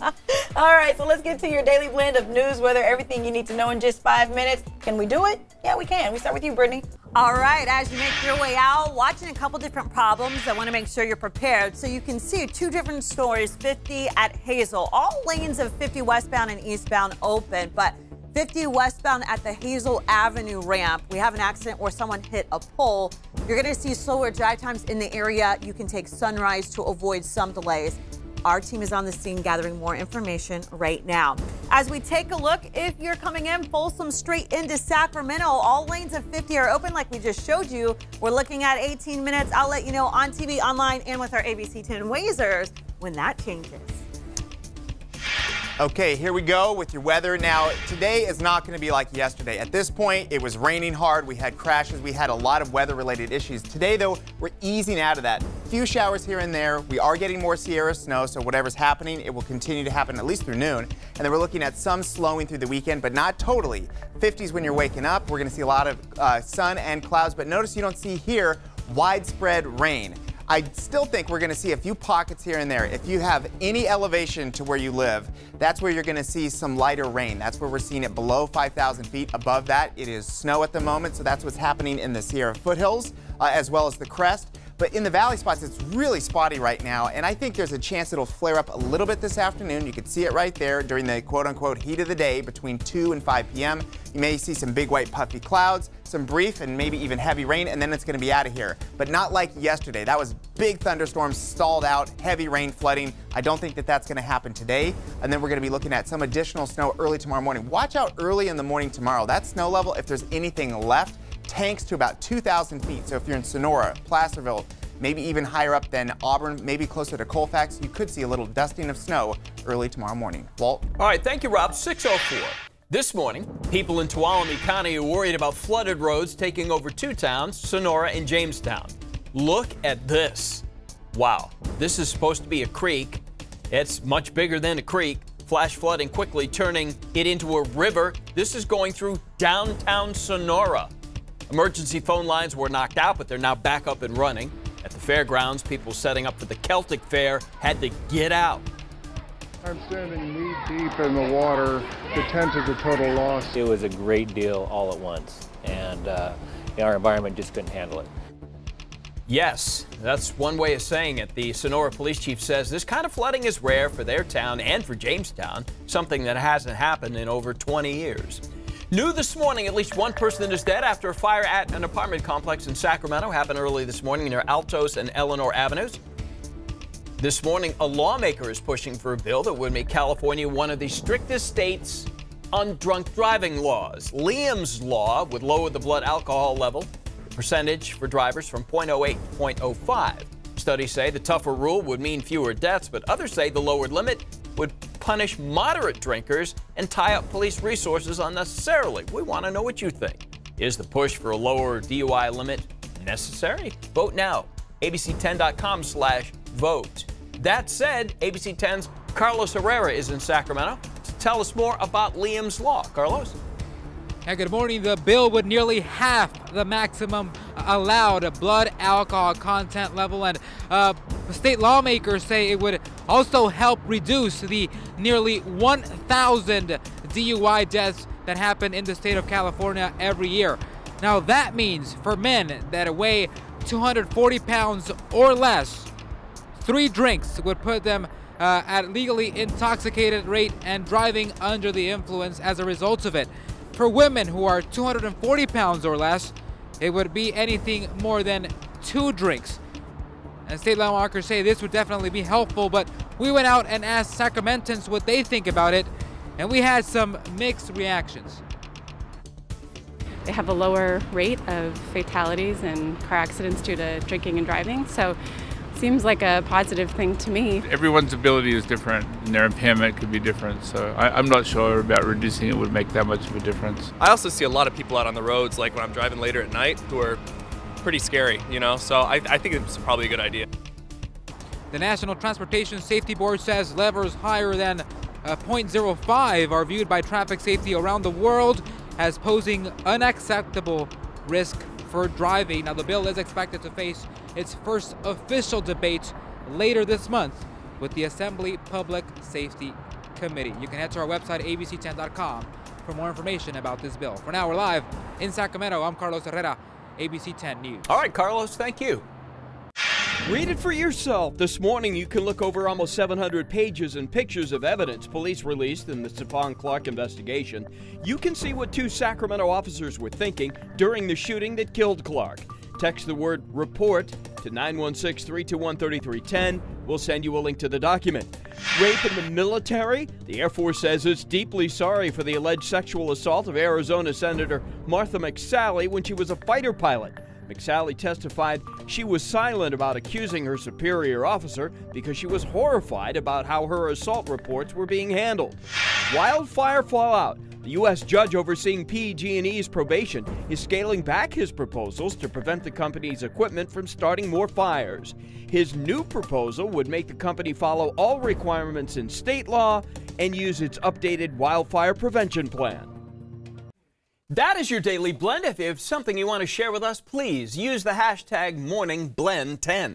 All right, so let's get to your daily blend of news, weather, everything you need to know in just 5 minutes. Can we do it? Yeah, we can. We start with you, Brittany. All right, as you make your way out, watching a couple different problems, I want to make sure you're prepared. So you can see two different stories, 50 at Hazel. All lanes of 50 westbound and eastbound open, but 50 westbound at the Hazel Avenue ramp, we have an accident where someone hit a pole. You're going to see slower drive times in the area. You can take Sunrise to avoid some delays. Our team is on the scene gathering more information right now. As we take a look, if you're coming in Folsom straight into Sacramento, all lanes of 50 are open like we just showed you. We're looking at 18 minutes. I'll let you know on TV, online, and with our ABC 10 Wazers when that changes. Okay, here we go with your weather. Now, today is not going to be like yesterday. At this point, it was raining hard. We had crashes. We had a lot of weather-related issues. Today, though, we're easing out of that. A few showers here and there. We are getting more Sierra snow, so whatever's happening, it will continue to happen at least through noon. And then we're looking at some slowing through the weekend, but not totally. 50s when you're waking up. We're going to see a lot of sun and clouds, but notice you don't see here widespread rain. I still think we're going to see a few pockets here and there. If you have any elevation to where you live, that's where you're going to see some lighter rain. That's where we're seeing it below 5,000 feet. Above that, it is snow at the moment, so that's what's happening in the Sierra foothills, as well as the crest. But in the valley spots, it's really spotty right now, and I think there's a chance it'll flare up a little bit this afternoon. You can see it right there during the quote-unquote heat of the day between 2 and 5 p.m. You may see some big white puffy clouds, some brief and maybe even heavy rain, and then it's going to be out of here. But not like yesterday. That was big thunderstorms, stalled out, heavy rain, flooding. I don't think that that's going to happen today. And then we're going to be looking at some additional snow early tomorrow morning. Watch out early in the morning tomorrow. That snow level, if there's anything left, tanks to about 2,000 feet. So if you're in Sonora, Placerville, maybe even higher up than Auburn, maybe closer to Colfax, you could see a little dusting of snow early tomorrow morning. Walt? All right, thank you, Rob. 6:04. This morning, people in Tuolumne County are worried about flooded roads taking over two towns, Sonora and Jamestown. Look at this. Wow, this is supposed to be a creek. It's much bigger than a creek. Flash flooding quickly turning it into a river. This is going through downtown Sonora. Emergency phone lines were knocked out, but they're now back up and running. At the fairgrounds, people setting up for the Celtic Fair had to get out. I'm standing knee deep in the water. The tent is a total loss. It was a great deal all at once, and our environment just couldn't handle it. Yes, that's one way of saying it. The Sonora police chief says this kind of flooding is rare for their town and for Jamestown, something that hasn't happened in over 20 years. New this morning, at least one person is dead after a fire at an apartment complex in Sacramento happened early this morning near Altos and Eleanor Avenues. This morning, a lawmaker is pushing for a bill that would make California one of the strictest states on drunk driving laws. Liam's law would lower the blood alcohol level, the percentage for drivers from 0.08 to 0.05. Studies say the tougher rule would mean fewer deaths, but others say the lowered limit would punish moderate drinkers and tie up police resources unnecessarily. We want to know what you think. Is the push for a lower DUI limit necessary? Vote now. ABC10.com/vote. That said, ABC 10's Carlos Herrera is in Sacramento to tell us more about Liam's law. Carlos? Hey, good morning. The bill would nearly half the maximum allowed blood alcohol content level, and state lawmakers say it would also help reduce the nearly 1,000 DUI deaths that happen in the state of California every year. Now that means for men that weigh 240 pounds or less, 3 drinks would put them at legally intoxicated rate and driving under the influence as a result of it. For women who are 240 pounds or less, it would be anything more than 2 drinks. And state lawmakers say this would definitely be helpful, but we went out and asked Sacramentans what they think about it, and we had some mixed reactions. They have a lower rate of fatalities and car accidents due to drinking and driving, so seems like a positive thing to me. Everyone's ability is different and their impairment could be different, so I'm not sure about reducing it would make that much of a difference. I also see a lot of people out on the roads, like when I'm driving later at night, who are pretty scary, you know, so I think it's probably a good idea. The National Transportation Safety Board says levels higher than 0.05 are viewed by traffic safety around the world as posing unacceptable risk for driving. Now, the bill is expected to face its first official debate later this month with the Assembly Public Safety committee. You can head to our website, abc10.com, for more information about this bill. For now, we're live in Sacramento. I'm Carlos Herrera, ABC 10 News. All right, Carlos, thank you. Read it for yourself. This morning, you can look over almost 700 pages and pictures of evidence police released in the Sepang Clark investigation. You can see what 2 Sacramento officers were thinking during the shooting that killed Clark. Text the word REPORT to 916-321-3310. We'll send you a link to the document. Rape in the military? The Air Force says it's deeply sorry for the alleged sexual assault of Arizona Senator Martha McSally when she was a fighter pilot. McSally testified she was silent about accusing her superior officer because she was horrified about how her assault reports were being handled. Wildfire Fallout. The U.S. judge overseeing PG&E's probation is scaling back his proposals to prevent the company's equipment from starting more fires. His new proposal would make the company follow all requirements in state law and use its updated wildfire prevention plan. That is your Daily Blend. If you have something you want to share with us, please use the hashtag MorningBlend10.